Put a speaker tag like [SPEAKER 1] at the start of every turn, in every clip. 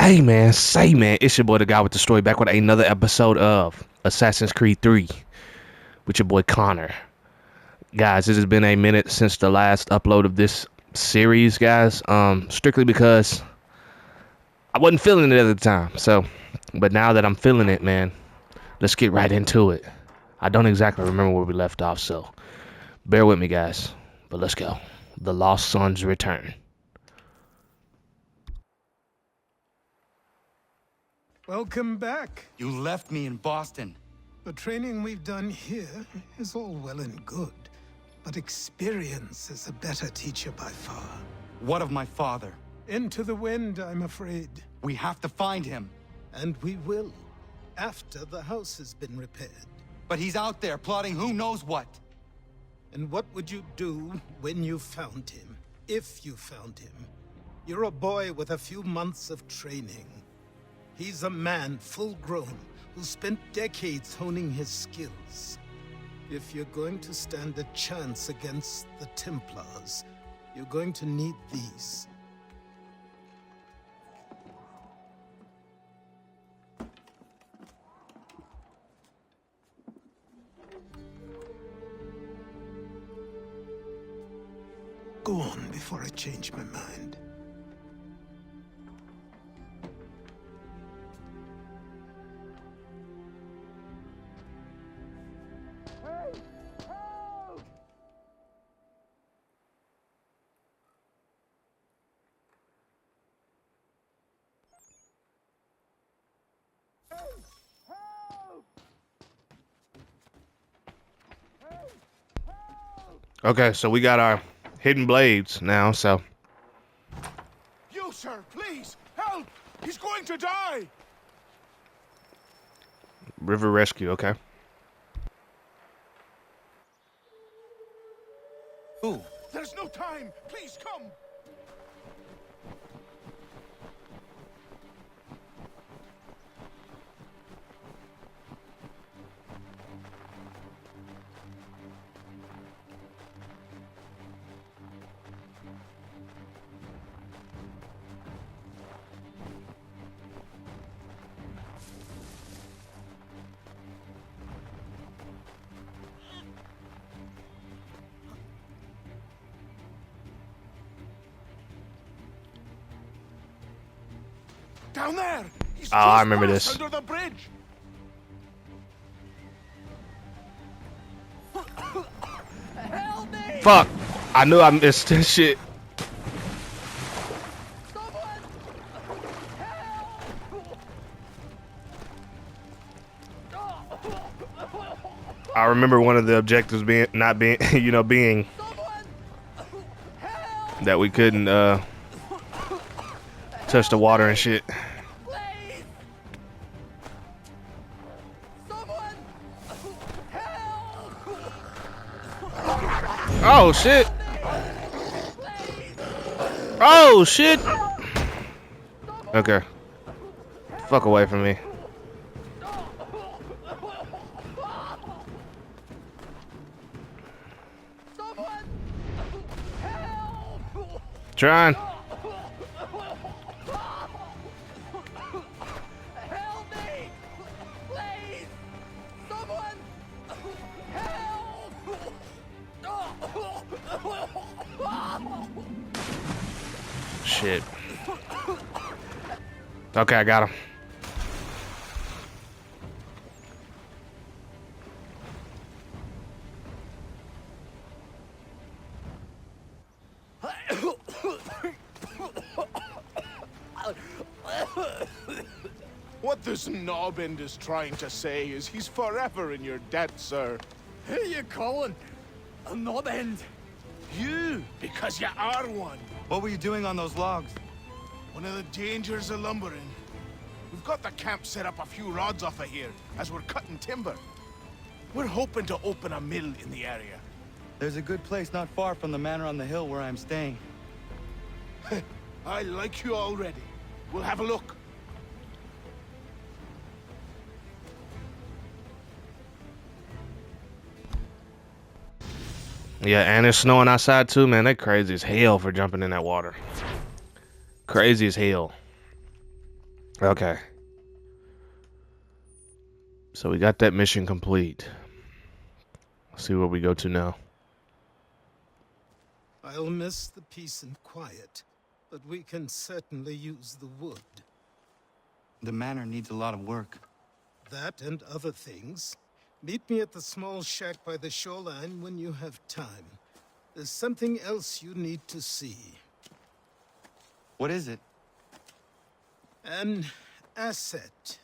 [SPEAKER 1] Say man, it's your boy the guy with the story back with another episode of Assassin's Creed 3 with your boy Connor. Guys, it has been a minute since the last upload of this series, guys. Strictly because I wasn't feeling it at the time. But now that I'm feeling it, man, let's get right into it. I don't exactly remember where we left off, so bear with me, guys. But let's go. The Lost Sons return.
[SPEAKER 2] Welcome back.
[SPEAKER 3] You left me in Boston.
[SPEAKER 2] The training we've done here is all well and good, but experience is a better teacher by far.
[SPEAKER 3] What of my father?
[SPEAKER 2] Into the wind, I'm afraid.
[SPEAKER 3] We have to find him.
[SPEAKER 2] And we will, after the house has been repaired.
[SPEAKER 3] But he's out there plotting who knows what.
[SPEAKER 2] And what would you do when you found him? If you found him? You're a boy with a few months of training. He's a man, full-grown, who spent decades honing his skills. If you're going to stand a chance against the Templars, you're going to need these. Go on before I change my mind.
[SPEAKER 1] Okay, so we got our hidden blades now, so.
[SPEAKER 4] You, sir, please, help! He's going to die!
[SPEAKER 1] River rescue, okay.
[SPEAKER 3] Who?
[SPEAKER 4] There's no time! Please come! Down there! He's
[SPEAKER 1] I remember this.
[SPEAKER 4] under the bridge!
[SPEAKER 5] Help me!
[SPEAKER 1] Fuck! I knew I missed this shit.
[SPEAKER 5] Someone! Help!
[SPEAKER 1] I remember one of the objectives being being
[SPEAKER 5] Someone! Help!
[SPEAKER 1] that we couldn't touch the water and shit.
[SPEAKER 5] Please! Someone! Help!
[SPEAKER 1] Oh shit!
[SPEAKER 5] Please!
[SPEAKER 1] Oh shit! Okay. Fuck away from me.
[SPEAKER 5] Someone! Help!
[SPEAKER 1] Trying.
[SPEAKER 5] Help me! Please! Someone! Help!
[SPEAKER 1] Shit. Okay, I got him.
[SPEAKER 4] What this knobend is trying to say is he's forever in your debt, sir.
[SPEAKER 5] Who you calling? A knob end?
[SPEAKER 4] You, because you are one.
[SPEAKER 3] What were you doing on those logs?
[SPEAKER 4] One of the dangers of lumbering. We've got the camp set up a few rods off of here, as we're cutting timber. We're hoping to open a mill in the area.
[SPEAKER 3] There's a good place not far from the manor on the hill where I'm staying.
[SPEAKER 4] I like you already. We'll have a look.
[SPEAKER 1] Yeah, and it's snowing outside too, man. They crazy as hell for jumping in that water. Crazy as hell. Okay. So we got that mission complete. Let's see where we go to now.
[SPEAKER 2] I'll miss the peace and quiet, but we can certainly use the wood.
[SPEAKER 3] The manor needs a lot of work.
[SPEAKER 2] That and other things. Meet me at the small shack by the shoreline when you have time. There's something else you need to see.
[SPEAKER 3] What is it?
[SPEAKER 2] An asset.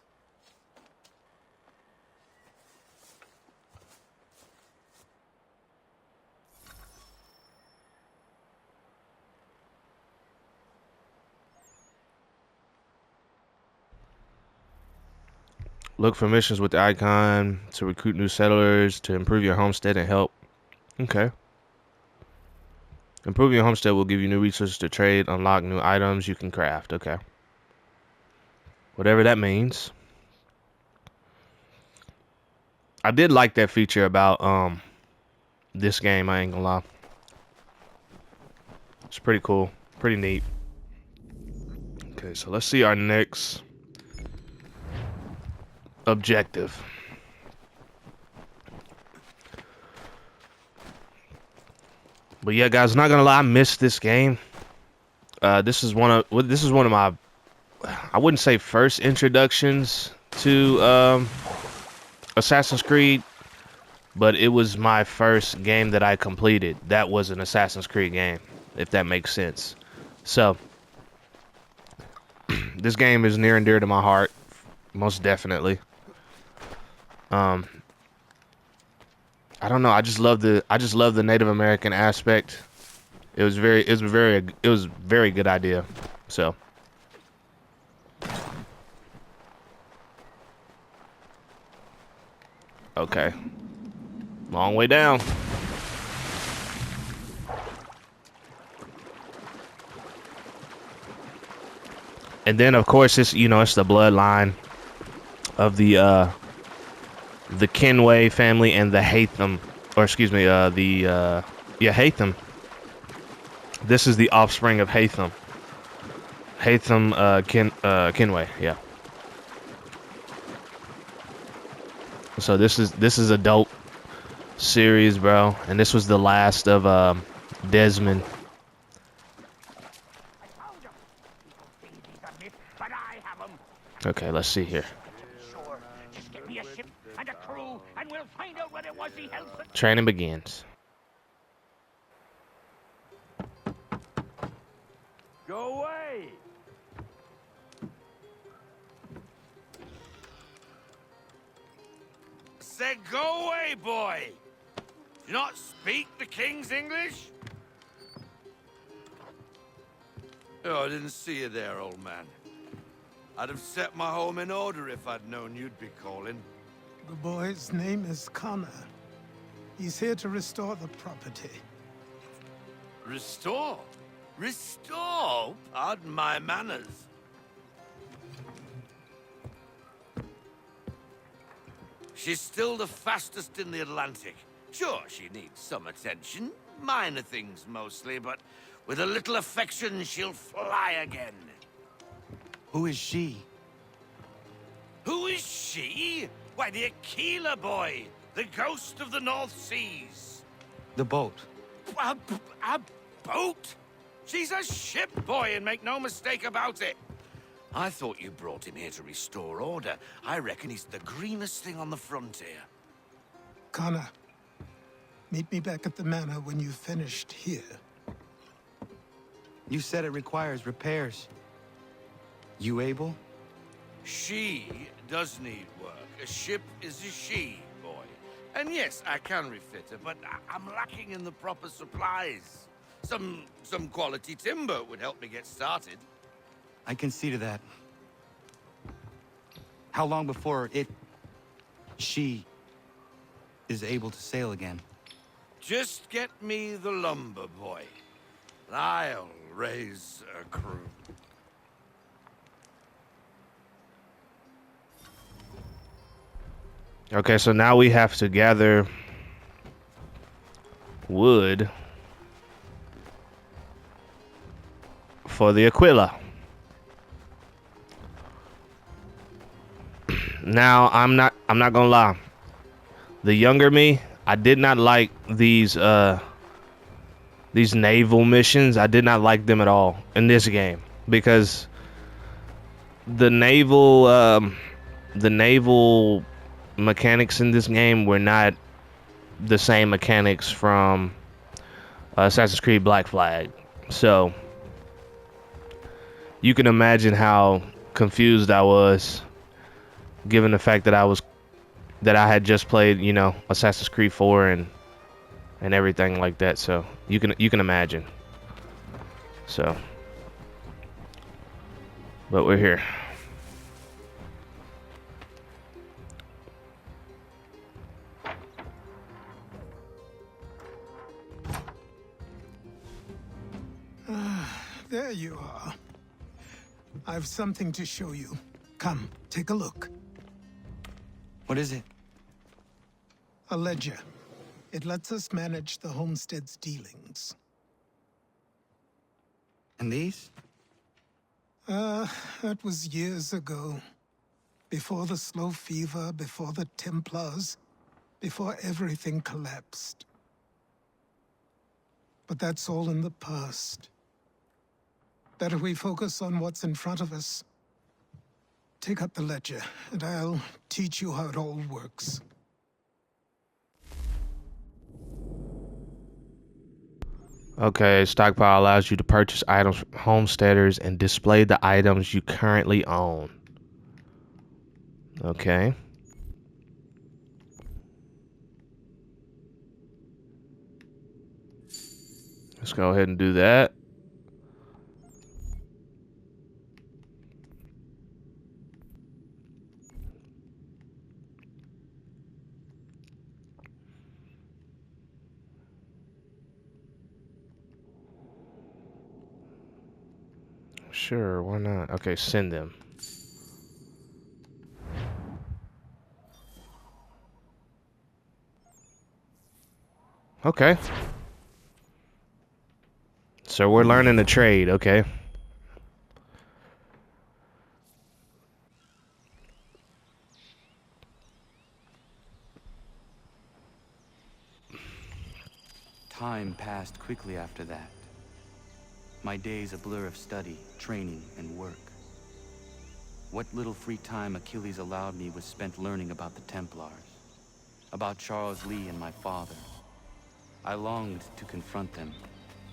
[SPEAKER 1] Look for missions with the icon to recruit new settlers, to improve your homestead and help. Okay. Improving your homestead will give you new resources to trade, unlock new items you can craft. Okay. Whatever that means. I did like that feature about this game, I ain't gonna lie. It's pretty cool. Pretty neat. Okay, so let's see our next objective. But yeah, guys, not gonna lie, I missed this game. This is one of my, I wouldn't say first introductions to Assassin's Creed, but it was my first game that I completed. That was an Assassin's Creed game, if that makes sense. So this game is near and dear to my heart, most definitely. I don't know. I just love the Native American aspect. It was very good idea. So. Okay. Long way down. And then of course it's it's the bloodline of the Kenway family and the Hatham, or excuse me, Hatham. This is the offspring of Hatham. Kenway, yeah. So this is a dope series, bro, and this was the last of Desmond. Okay, let's see here.
[SPEAKER 6] Sure. Just get me a ship and a crew, and we'll find out what it was he held for.
[SPEAKER 1] Training begins.
[SPEAKER 5] Go away!
[SPEAKER 7] Said go away, boy! Do you not speak the King's English? Oh, I didn't see you there, old man. I'd have set my home in order if I'd known you'd be calling.
[SPEAKER 2] The boy's name is Connor. He's here to restore the property.
[SPEAKER 7] Restore? Restore? Pardon my manners. She's still the fastest in the Atlantic. Sure, she needs some attention. Minor things mostly, but with a little affection, she'll fly again.
[SPEAKER 3] Who is she?
[SPEAKER 7] Who is she? Why, the Aquila boy, the ghost of the North Seas.
[SPEAKER 3] The boat.
[SPEAKER 7] A boat? She's a ship, boy, and make no mistake about it. I thought you brought him here to restore order. I reckon he's the greenest thing on the frontier.
[SPEAKER 2] Connor, meet me back at the manor when you've finished here.
[SPEAKER 3] You said it requires repairs. You able?
[SPEAKER 7] She does need work. A ship is a she, boy. And yes, I can refit her, but I'm lacking in the proper supplies. Some quality timber would help me get started.
[SPEAKER 3] I can see to that. How long before she is able to sail again?
[SPEAKER 7] Just get me the lumber, boy. I'll raise a crew.
[SPEAKER 1] Okay, so now we have to gather wood for the Aquila. Now I'm not gonna lie. The younger me, I did not like these naval missions. I did not like them at all in this game because the naval mechanics in this game were not the same mechanics from Assassin's Creed Black Flag. So you can imagine how confused I was, given the fact that I had just played, you know, Assassin's Creed 4 and everything like that. So you can imagine. So, but we're here.
[SPEAKER 2] There you are. I've something to show you. Come, take a look.
[SPEAKER 3] What is it?
[SPEAKER 2] A ledger. It lets us manage the homestead's dealings.
[SPEAKER 3] And these?
[SPEAKER 2] That was years ago. Before the slow fever, before the Templars, before everything collapsed. But that's all in the past. Better we focus on what's in front of us. Take up the ledger, and I'll teach you how it all works.
[SPEAKER 1] Okay, stockpile allows you to purchase items from homesteaders and display the items you currently own. Okay. Let's go ahead and do that. Sure, why not? Okay, send them. Okay. So we're learning to trade, okay.
[SPEAKER 3] Time passed quickly after that. My days a blur of study, training, and work. What little free time Achilles allowed me was spent learning about the Templars, about Charles Lee and my father. I longed to confront them,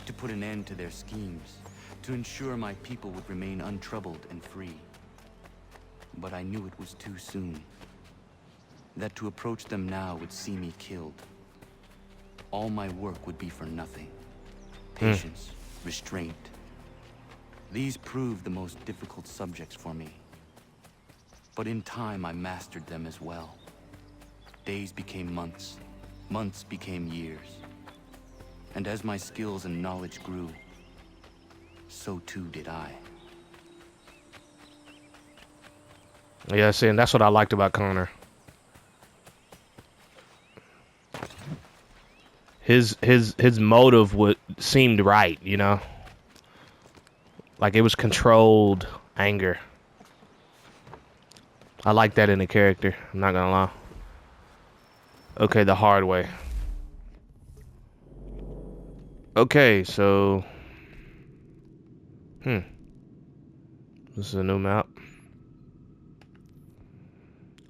[SPEAKER 3] to put an end to their schemes, to ensure my people would remain untroubled and free. But I knew it was too soon, that to approach them now would see me killed. All my work would be for nothing. Patience, restraint. These proved the most difficult subjects for me. But in time, I mastered them as well. Days became months, months became years. And as my skills and knowledge grew, so too did I.
[SPEAKER 1] Yeah, see, and that's what I liked about Connor. His motive seemed right, you know? Like it was controlled anger. I like that in a character, I'm not gonna lie. Okay, the hard way. Okay, so this is a new map.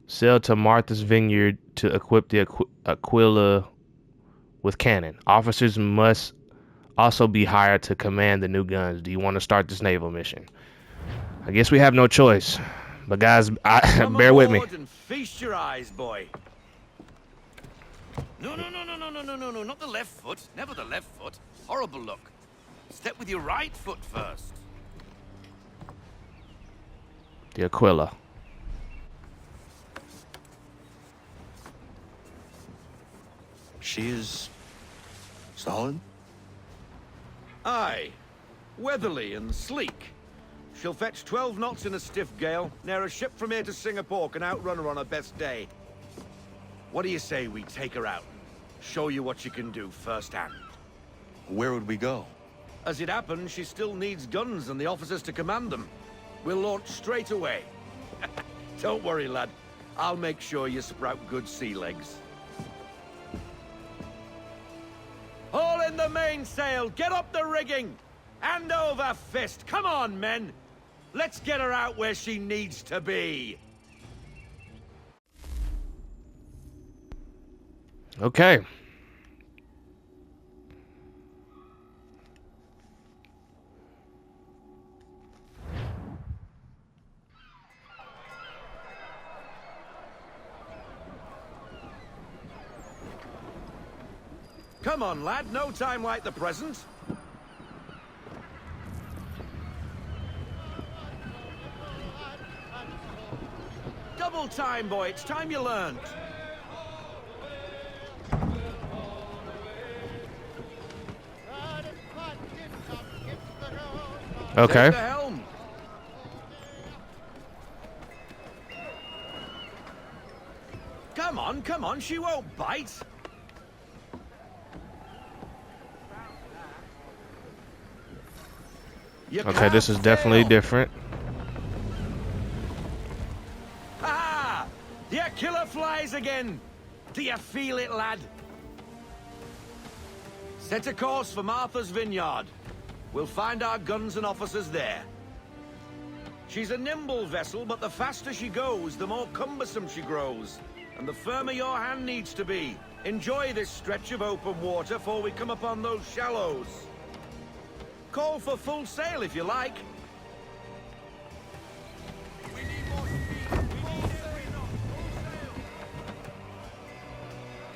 [SPEAKER 1] Sail to Martha's Vineyard to equip the Aquila with cannon. Officers must also be hired to command the new guns. Do you want to start this naval mission? I guess we have no choice. But guys, bear with me.
[SPEAKER 7] And feast your eyes, boy. No, not the left foot. Never the left foot. Horrible look. Step with your right foot first.
[SPEAKER 1] The Aquila.
[SPEAKER 3] She is solid?
[SPEAKER 5] Aye. Weatherly and sleek. She'll fetch 12 knots in a stiff gale. Ne'er a ship from here to Singapore can outrun her on her best day. What do you say we take her out? Show you what she can do firsthand.
[SPEAKER 3] Where would we go?
[SPEAKER 5] As it happens, she still needs guns and the officers to command them. We'll launch straight away. Don't worry, lad. I'll make sure you sprout good sea legs. Haul in the mainsail! Get up the rigging! Hand over fist! Come on, men! Let's get her out where she needs to be!
[SPEAKER 1] Okay.
[SPEAKER 5] Come on, lad, no time like the present. Double time, boy, it's time you learned.
[SPEAKER 1] Okay.
[SPEAKER 5] Take the helm. Come on, she won't bite. You
[SPEAKER 1] Okay, this is
[SPEAKER 5] can't
[SPEAKER 1] definitely
[SPEAKER 5] fail.
[SPEAKER 1] different.
[SPEAKER 5] Ah! Your killer flies again! Do you feel it, lad? Set a course for Martha's Vineyard. We'll find our guns and officers there. She's a nimble vessel, but the faster she goes, the more cumbersome she grows. And the firmer your hand needs to be. Enjoy this stretch of open water before we come upon those shallows. Call for full sail if you like.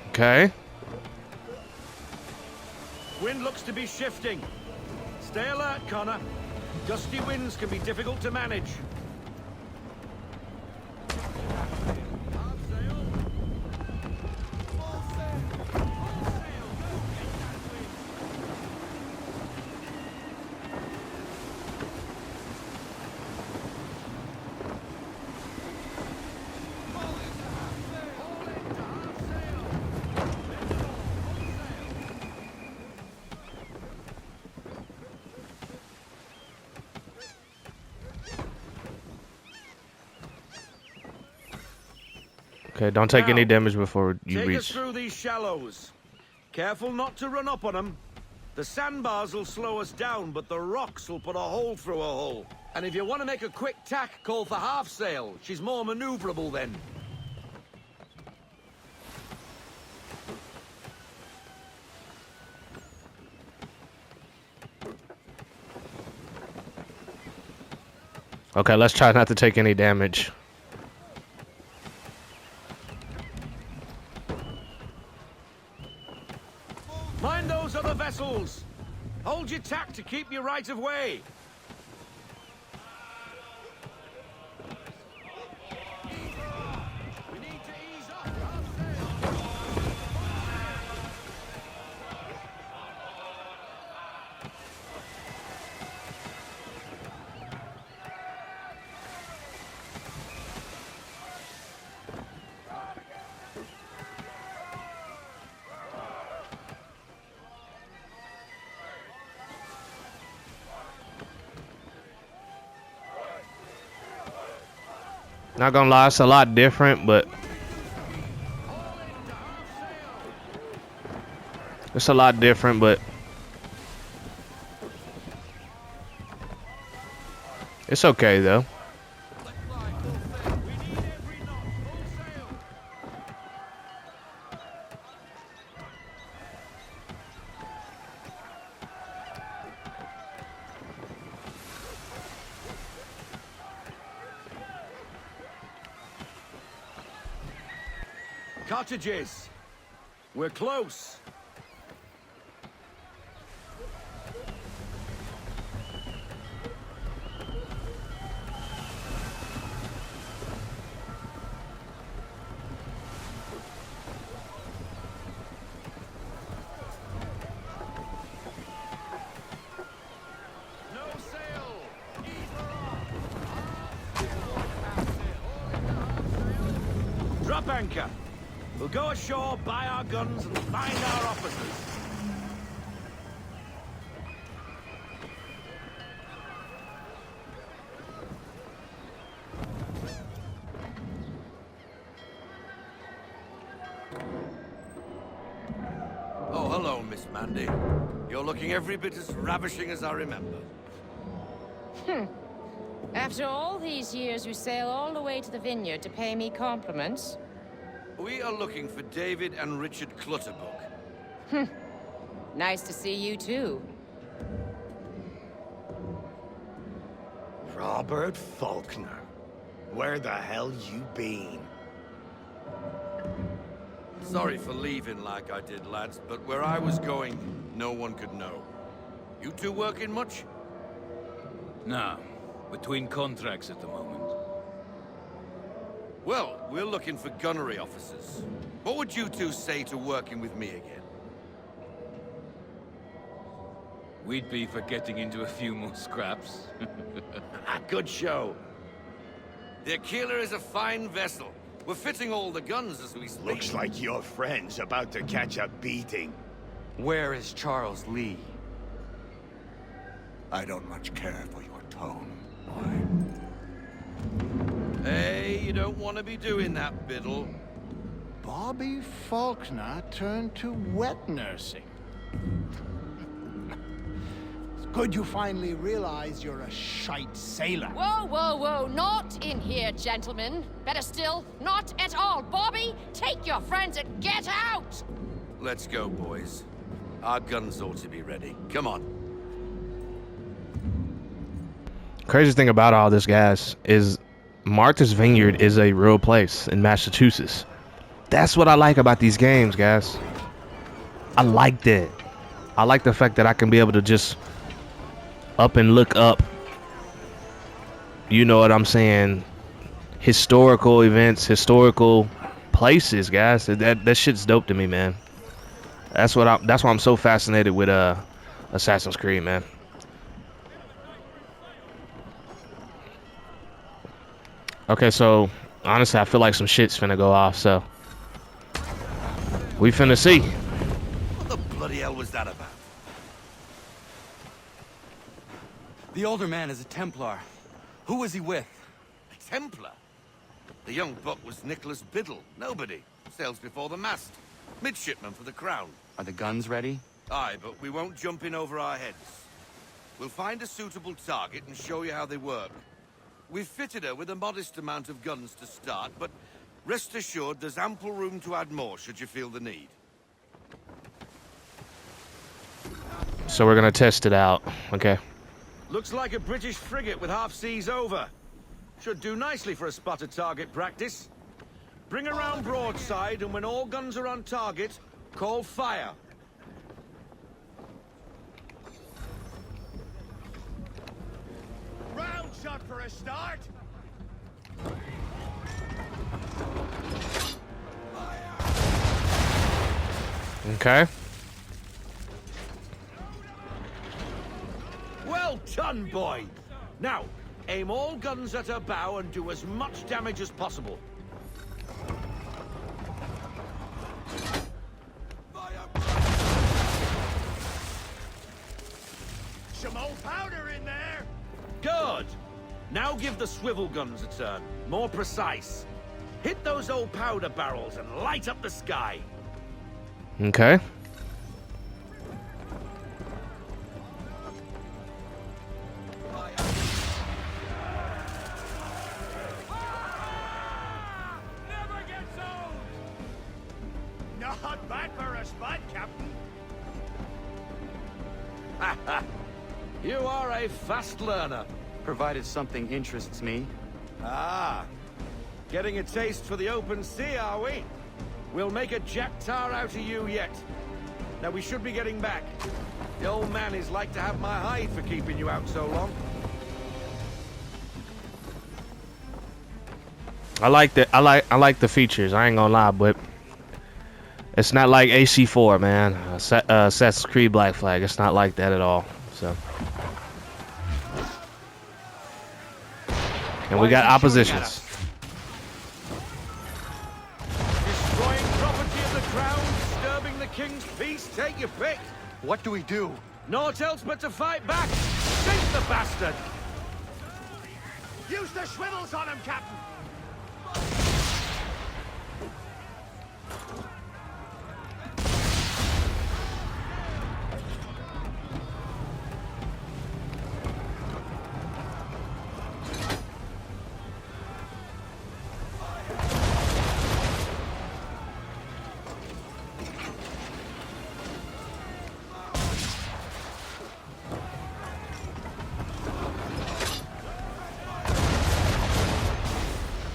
[SPEAKER 1] Okay.
[SPEAKER 5] Wind looks to be shifting. Stay alert, Connor. Gusty winds can be difficult to manage. Half sail. Full sail. Full sail. Go get that wind. Haul into half sail. Haul into half sail. Middle. Full sail.
[SPEAKER 1] Okay, don't take any
[SPEAKER 5] Now,
[SPEAKER 1] damage before you
[SPEAKER 5] Take us
[SPEAKER 1] reach.
[SPEAKER 5] through these shallows. Careful not to run up on them. The sandbars will slow us down, but the rocks will put a hole through a hull. And if you want to make a quick tack, call for half sail. She's more maneuverable then.
[SPEAKER 1] Okay, let's try not to take any damage.
[SPEAKER 5] Mind those other vessels. Hold your tack to keep your right of way. We need to ease off half sail.
[SPEAKER 1] Not gonna lie, it's a lot different, but it's a lot different, but it's okay though.
[SPEAKER 5] We need every knot. Full sail. Cottages. We're close. No sail. Ease her off. Half sail. Drop anchor. We'll go ashore, buy our guns, and find our officers.
[SPEAKER 7] hello, Miss Mandy. You're looking every bit as ravishing as I remember.
[SPEAKER 8] After all these years, you sail all the way to the vineyard to pay me compliments?
[SPEAKER 7] We are looking for David and Richard Clutterbuck.
[SPEAKER 8] Nice to see you, too.
[SPEAKER 5] Robert Faulkner. Where the hell you been?
[SPEAKER 7] Sorry for leaving like I did, lads, but where I was going, no one could know. You two working much?
[SPEAKER 9] No. Between contracts at the moment.
[SPEAKER 7] Well, we're looking for gunnery officers. What would you two say to working with me again?
[SPEAKER 9] We'd be for getting into a few more scraps.
[SPEAKER 5] Good show.
[SPEAKER 7] The Aquila is a fine vessel. We're fitting all the guns as we speak.
[SPEAKER 5] Looks like your friend's about to catch a beating.
[SPEAKER 3] Where is Charles Lee?
[SPEAKER 10] I don't much care for your tone, boy.
[SPEAKER 7] Hey, you don't want to be doing that, Biddle.
[SPEAKER 10] Bobby Faulkner turned to wet nursing. It's good you finally realize you're a shite sailor.
[SPEAKER 8] Whoa, whoa, whoa, not in here, gentlemen. Better still, not at all. Bobby, take your friends and get out!
[SPEAKER 7] Let's go, boys. Our guns ought to be ready. Come on.
[SPEAKER 1] Crazy thing about all this, guys, is Martha's Vineyard is a real place in Massachusetts. That's what I like about these games, guys. I like that. I like the fact that I can be able to just up and look up, you know what I'm saying, historical events, historical places, guys. That shit's dope to me, man. That's why I'm so fascinated with Assassin's Creed, man. Okay, so honestly, I feel like some shit's finna go off, so we finna see.
[SPEAKER 7] What the bloody hell was that about?
[SPEAKER 3] The older man is a Templar. Who was he with?
[SPEAKER 7] A Templar? The young buck was Nicholas Biddle. Nobody. Sails before the mast. Midshipman for the Crown.
[SPEAKER 3] Are the guns ready?
[SPEAKER 7] Aye, but we won't jump in over our heads. We'll find a suitable target and show you how they work. We've fitted her with a modest amount of guns to start, but rest assured there's ample room to add more should you feel the need.
[SPEAKER 1] So we're gonna test it out, okay?
[SPEAKER 5] Looks like a British frigate with half seas over. Should do nicely for a spotted target practice. Bring around broadside, and when all guns are on target, call fire. Round shot for a start.
[SPEAKER 1] Okay.
[SPEAKER 5] Well done, boy. Now, aim all guns at her bow and do as much damage as possible. Some old powder in there. Good. Now give the swivel guns a turn. More precise. Hit those old powder barrels and light up the sky.
[SPEAKER 1] Okay.
[SPEAKER 5] Never gets old. Not bad for a spot, Captain. You are a fast learner.
[SPEAKER 3] Provided something interests me.
[SPEAKER 5] Ah, getting a taste for the open sea, are we? We'll make a jack tar out of you yet. Now we should be getting back. The old man is like to have my hide for keeping you out so long.
[SPEAKER 1] I like the features. I ain't gonna lie, but it's not like AC4, man. Assassin's Creed Black Flag. It's not like that at all. So, and we got oppositions.
[SPEAKER 5] Destroying property of the crown, disturbing the king's peace, take your pick.
[SPEAKER 3] What do we do?
[SPEAKER 5] Naught else but to fight back. Sink the bastard. Use the swivels on him, Captain.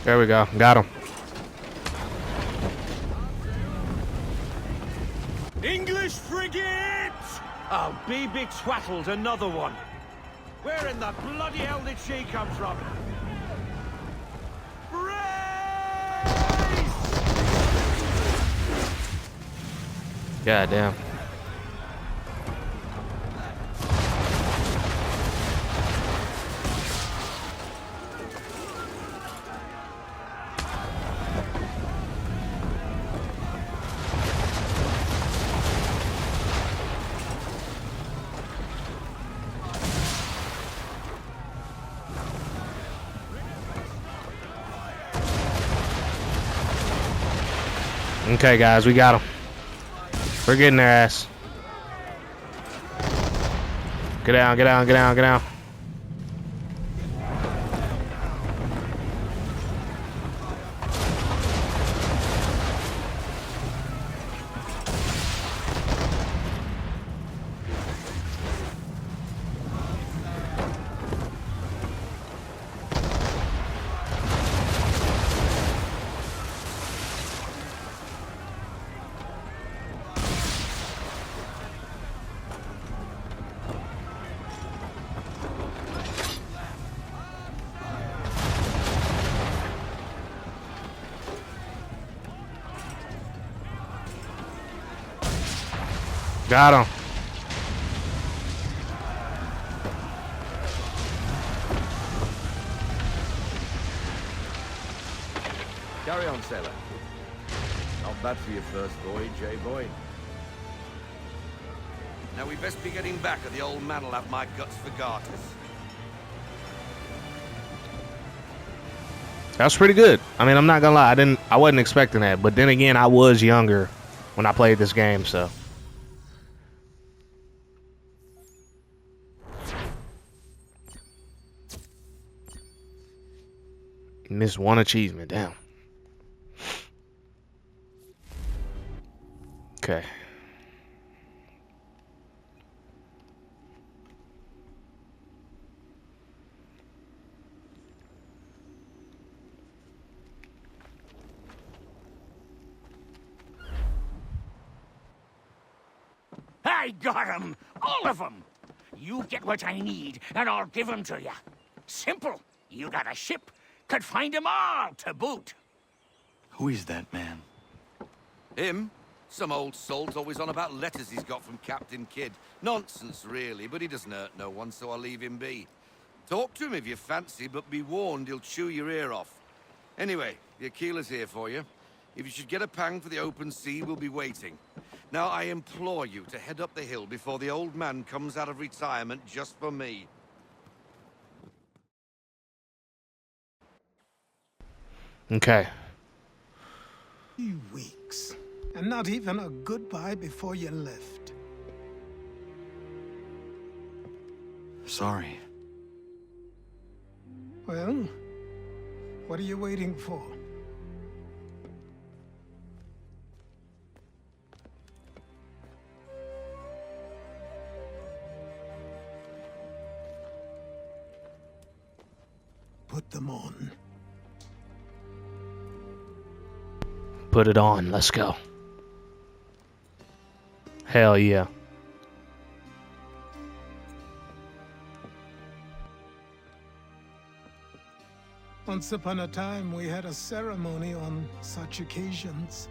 [SPEAKER 1] There we go. Got him.
[SPEAKER 5] English frigate! Oh, BB Twattled, another one. Where in the bloody hell did she come from? Brace!
[SPEAKER 1] God damn. Okay, guys, we got them. We're getting their ass. Get down, get down, get down, get down. Got him.
[SPEAKER 5] Carry on, sailor. Not bad for your first voyage, eh, boy?
[SPEAKER 7] Now we best be getting back, or the old man'll have my guts for garters.
[SPEAKER 1] That's pretty good. I mean, I'm not gonna lie, I wasn't expecting that, but then again, I was younger when I played this game, so. Missed one achievement, damn. Okay.
[SPEAKER 6] I got 'em! All of 'em! You get what I need, and I'll give 'em to you. Simple. You got a ship, could find 'em all to boot.
[SPEAKER 3] Who is that man?
[SPEAKER 7] Him? Some old salt always on about letters he's got from Captain Kidd. Nonsense, really, but he doesn't hurt no one, so I'll leave him be. Talk to him if you fancy, but be warned he'll chew your ear off. Anyway, the Aquila's here for you. If you should get a pang for the open sea, we'll be waiting. Now, I implore you to head up the hill before the old man comes out of retirement just for me.
[SPEAKER 1] Okay.
[SPEAKER 2] 3 weeks. And not even a goodbye before you left.
[SPEAKER 3] Sorry.
[SPEAKER 2] Well, what are you waiting for? Put them on.
[SPEAKER 1] Put it on. Let's go. Hell yeah.
[SPEAKER 2] Once upon a time, we had a ceremony on such occasions.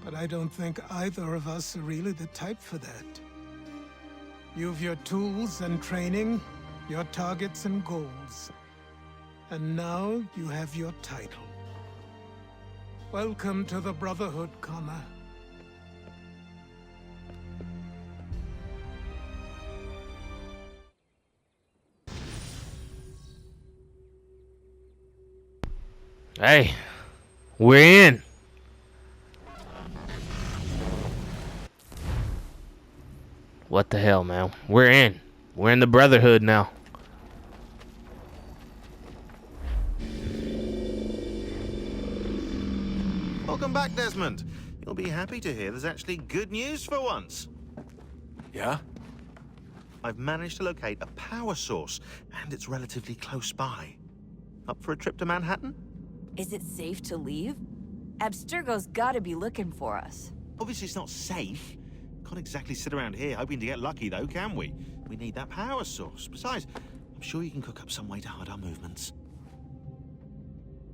[SPEAKER 2] But I don't think either of us are really the type for that. You've your tools and training, your targets and goals. And now you have your title. Welcome to the Brotherhood, Connor.
[SPEAKER 1] Hey, we're in. What the hell, man? We're in. We're in the Brotherhood now.
[SPEAKER 11] Welcome back, Desmond. You'll be happy to hear there's actually good news for once.
[SPEAKER 9] Yeah?
[SPEAKER 11] I've managed to locate a power source, and it's relatively close by. Up for a trip to Manhattan?
[SPEAKER 12] Is it safe to leave? Abstergo's gotta be looking for us.
[SPEAKER 11] Obviously it's not safe. Can't exactly sit around here hoping to get lucky, though, can we? We need that power source. Besides, I'm sure you can cook up some way to hide our movements.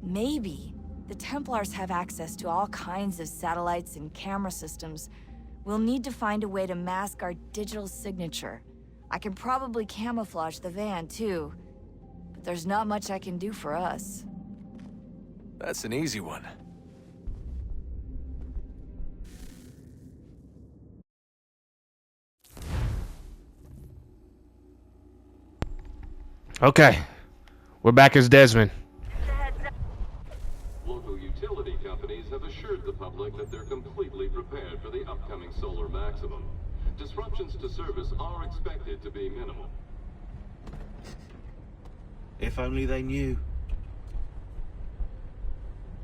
[SPEAKER 12] Maybe. The Templars have access to all kinds of satellites and camera systems. We'll need to find a way to mask our digital signature. I can probably camouflage the van, too. But there's not much I can do for us.
[SPEAKER 13] That's an easy one.
[SPEAKER 1] Okay. We're back as Desmond.
[SPEAKER 14] Local utility companies have assured the public that they're completely prepared for the upcoming solar maximum. Disruptions to service are expected to be minimal.
[SPEAKER 11] If only they knew.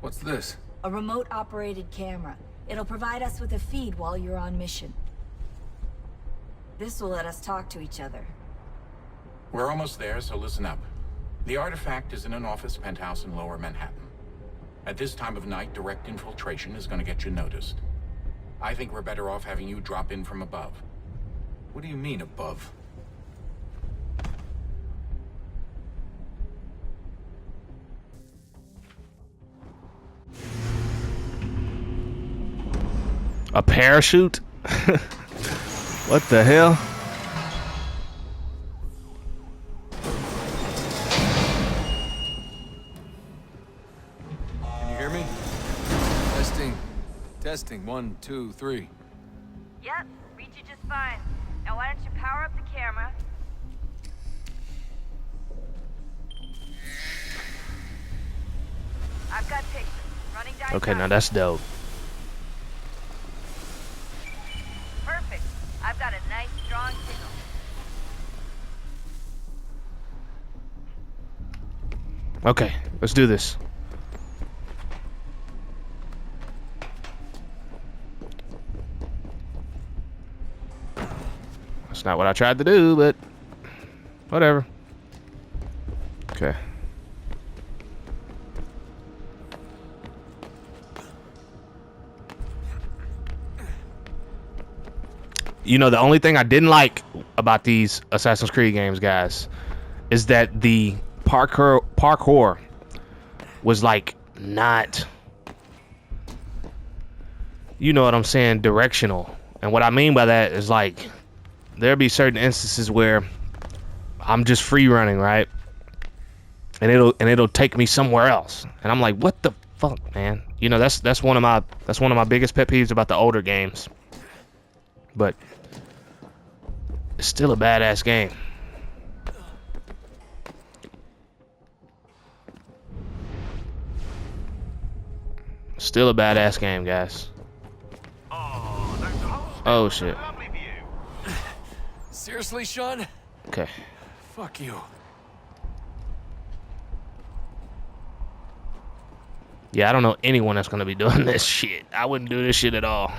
[SPEAKER 13] What's this?
[SPEAKER 12] A remote-operated camera. It'll provide us with a feed while you're on mission. This will let us talk to each other.
[SPEAKER 15] We're almost there, so listen up. The artifact is in an office penthouse in Lower Manhattan. At this time of night, direct infiltration is going to get you noticed. I think we're better off having you drop in from above.
[SPEAKER 13] What do you mean, above?
[SPEAKER 1] A parachute? What the hell?
[SPEAKER 13] Can you hear me? Testing. Testing. 1, 2, 3.
[SPEAKER 12] Yep, read you just fine. Now why don't you power up the camera? I've got pictures. Running down.
[SPEAKER 1] Okay, now that's dope.
[SPEAKER 12] Perfect. I've got a nice strong signal.
[SPEAKER 1] Okay, let's do this. That's not what I tried to do, but whatever. Okay. You know, the only thing I didn't like about these Assassin's Creed games, guys, is that the parkour was like not, you know what I'm saying, directional. And what I mean by that is like there'll be certain instances where I'm just free running, right? And it'll take me somewhere else. And I'm like, what the fuck, man? You know, that's one of my biggest pet peeves about the older games. But it's still a badass game. Still a badass game, guys. Oh shit.
[SPEAKER 13] Seriously, Sean?
[SPEAKER 1] Okay.
[SPEAKER 13] Fuck you.
[SPEAKER 1] Yeah, I don't know anyone that's gonna be doing this shit. I wouldn't do this shit at all.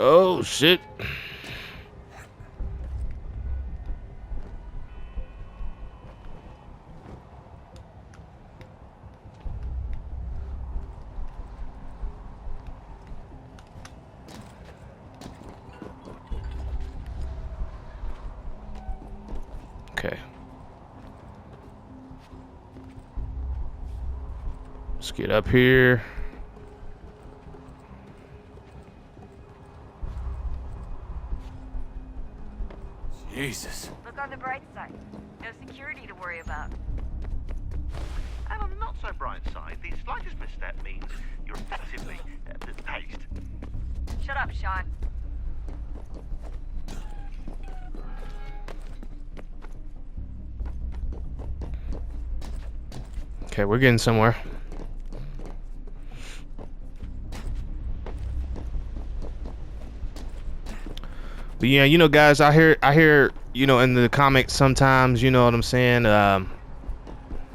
[SPEAKER 1] Oh shit. Okay. Let's get up here.
[SPEAKER 13] Jesus.
[SPEAKER 12] Look on the bright side. No security to worry about.
[SPEAKER 11] And on the not so bright side, the slightest misstep means you're effectively paced.
[SPEAKER 12] Shut up, Sean.
[SPEAKER 1] Okay, we're getting somewhere. But yeah, you know, guys, I hear, you know, in the comments sometimes, you know what I'm saying,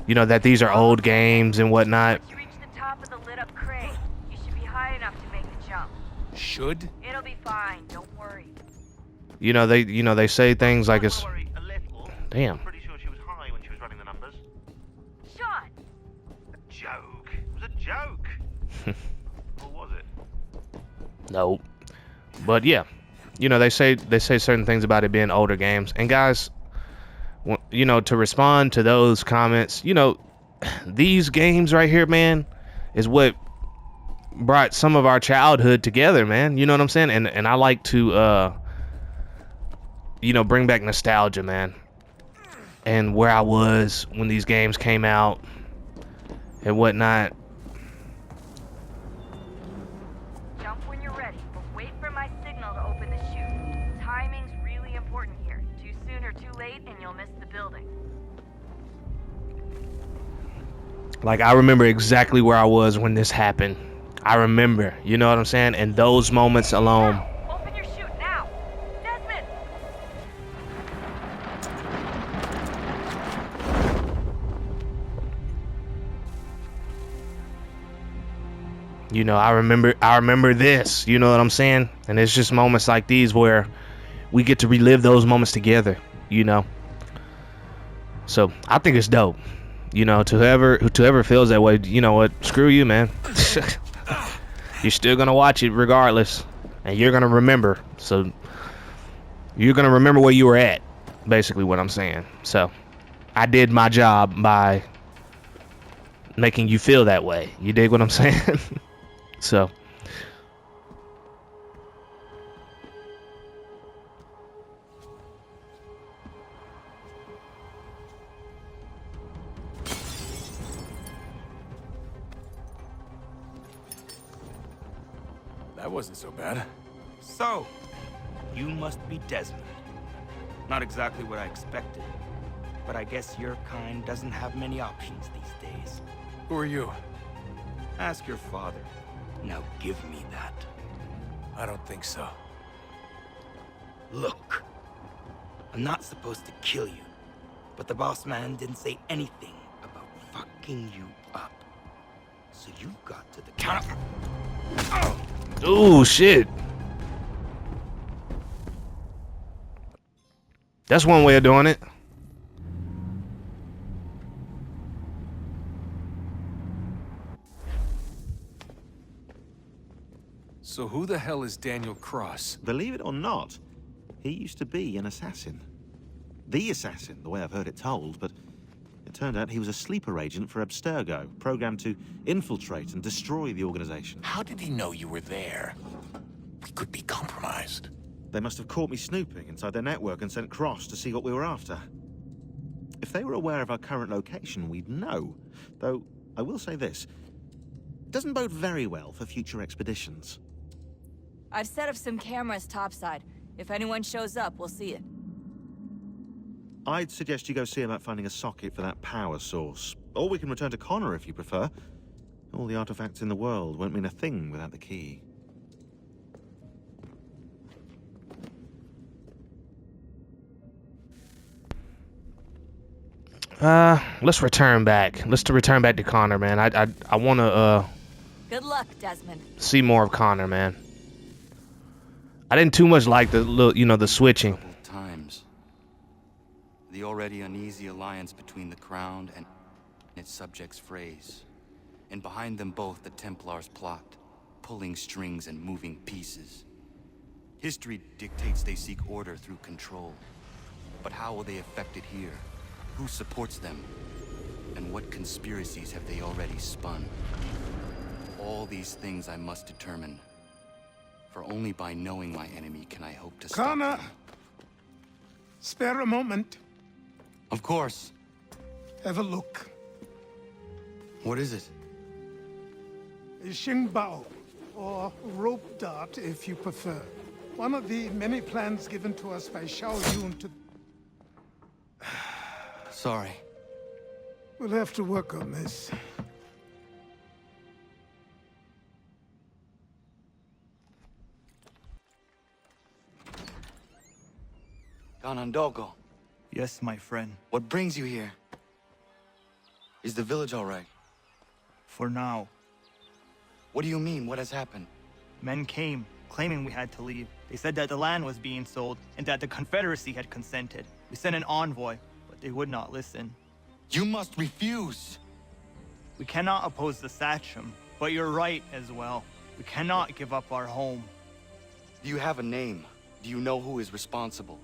[SPEAKER 1] you know, that these are old games and whatnot.
[SPEAKER 12] Once you reach the top of the lit up crane, you should be high enough to make the jump.
[SPEAKER 9] Should?
[SPEAKER 12] It'll be fine, don't worry.
[SPEAKER 1] You know, they say things like it's... Damn.
[SPEAKER 11] Pretty sure she was high when she was running the numbers.
[SPEAKER 12] Sean!
[SPEAKER 11] A joke. It was a joke. Or was it?
[SPEAKER 1] No. But yeah, you know, they say certain things about it being older games. And guys, you know, to respond to those comments, you know, these games right here, man, is what brought some of our childhood together, man. You know what I'm saying? And I like to you know, bring back nostalgia, man. And where I was when these games came out and whatnot.
[SPEAKER 12] Jump when you're ready, but wait for my signal to open the chute. Timing's really important here. Too soon or too late, and you'll miss the building.
[SPEAKER 1] Like, I remember exactly where I was when this happened. I remember, you know what I'm saying? And those moments alone.
[SPEAKER 12] Open your chute now! Desmond!
[SPEAKER 1] You know, I remember this, you know what I'm saying? And it's just moments like these where we get to relive those moments together, you know? So I think it's dope. You know, to whoever feels that way, you know what? Screw you, man. You're still gonna watch it regardless, and you're gonna remember. So you're gonna remember where you were at, basically what I'm saying. So I did my job by making you feel that way. You dig what I'm saying? So
[SPEAKER 9] That wasn't so bad.
[SPEAKER 6] So, you must be Desmond. Not exactly what I expected, but I guess your kind doesn't have many options these days.
[SPEAKER 9] Who are you?
[SPEAKER 6] Ask your father. Now give me that.
[SPEAKER 9] I don't think so.
[SPEAKER 6] Look, I'm not supposed to kill you, but the boss man didn't say anything about fucking you up. So you got to the counter.
[SPEAKER 1] ooh, shit. That's one way of doing it.
[SPEAKER 13] So who the hell is Daniel Cross?
[SPEAKER 11] Believe it or not, he used to be an assassin. The assassin, the way I've heard it told, but it turned out he was a sleeper agent for Abstergo, programmed to infiltrate and destroy the organization.
[SPEAKER 15] How did he know you were there? We could be compromised.
[SPEAKER 11] They must have caught me snooping inside their network and sent Cross to see what we were after. If they were aware of our current location, we'd know. Though, I will say this. It doesn't bode very well for future expeditions.
[SPEAKER 12] I've set up some cameras topside. If anyone shows up, we'll see it.
[SPEAKER 11] I'd suggest you go see about finding a socket for that power source. Or we can return to Connor if you prefer. All the artifacts in the world won't mean a thing without the key.
[SPEAKER 1] Let's return back. Let's return back to Connor, man. I want to
[SPEAKER 12] Good luck, Desmond.
[SPEAKER 1] see more of Connor, man. I didn't too much like the little, you know, the switching.
[SPEAKER 3] Times. The already uneasy alliance between the Crown and its subjects frays. And behind them both the Templars plot, pulling strings and moving pieces. History dictates they seek order through control. But how will they affect it here? Who supports them? And what conspiracies have they already spun? All these things I must determine. For only by knowing my enemy can I hope to stop
[SPEAKER 2] Connor!
[SPEAKER 3] them.
[SPEAKER 2] Spare a moment.
[SPEAKER 3] Of course.
[SPEAKER 2] Have a look.
[SPEAKER 3] What is it?
[SPEAKER 2] A Xingbao, or rope dart if you prefer. One of the many plans given to us by Xiao Yun to...
[SPEAKER 3] Sorry.
[SPEAKER 2] We'll have to work on this.
[SPEAKER 3] Ganondogo,
[SPEAKER 6] Yes, my friend.
[SPEAKER 3] what brings you here? Is the village all right?
[SPEAKER 10] For now.
[SPEAKER 3] What do you mean? What has happened?
[SPEAKER 10] Men came, claiming we had to leave. They said that the land was being sold, and that the Confederacy had consented. We sent an envoy, but they would not listen.
[SPEAKER 3] You must refuse!
[SPEAKER 10] We cannot oppose the Sachem, but you're right as well. We cannot give up our home.
[SPEAKER 3] Do you have a name? Do you know who is responsible?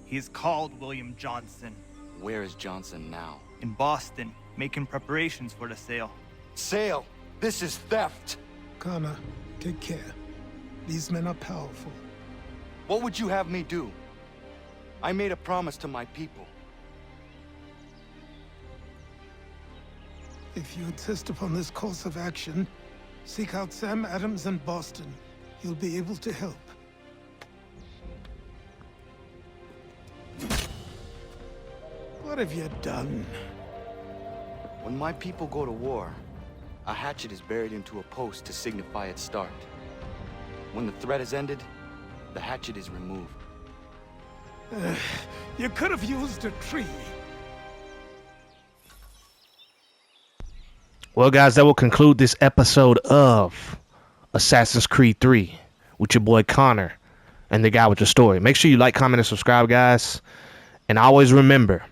[SPEAKER 10] He's called William Johnson.
[SPEAKER 3] Where is Johnson now?
[SPEAKER 10] In Boston, making preparations for the sale.
[SPEAKER 3] Sale! This is theft!
[SPEAKER 2] Connor, take care. These men are powerful.
[SPEAKER 3] What would you have me do? I made a promise to my people.
[SPEAKER 2] If you insist upon this course of action, seek out Sam Adams in Boston. He'll be able to help. What have you done?
[SPEAKER 3] When my people go to war, a hatchet is buried into a post to signify its start. When the threat is ended, the hatchet is removed.
[SPEAKER 2] You could have used a tree.
[SPEAKER 1] Well, guys, that will conclude this episode of Assassin's Creed 3 with your boy Connor and the guy with the story. Make sure you like, comment, and subscribe, guys. And always remember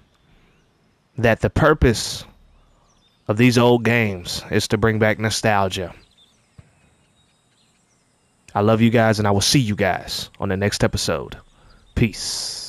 [SPEAKER 1] that the purpose of these old games is to bring back nostalgia. I love you guys, and I will see you guys on the next episode. Peace.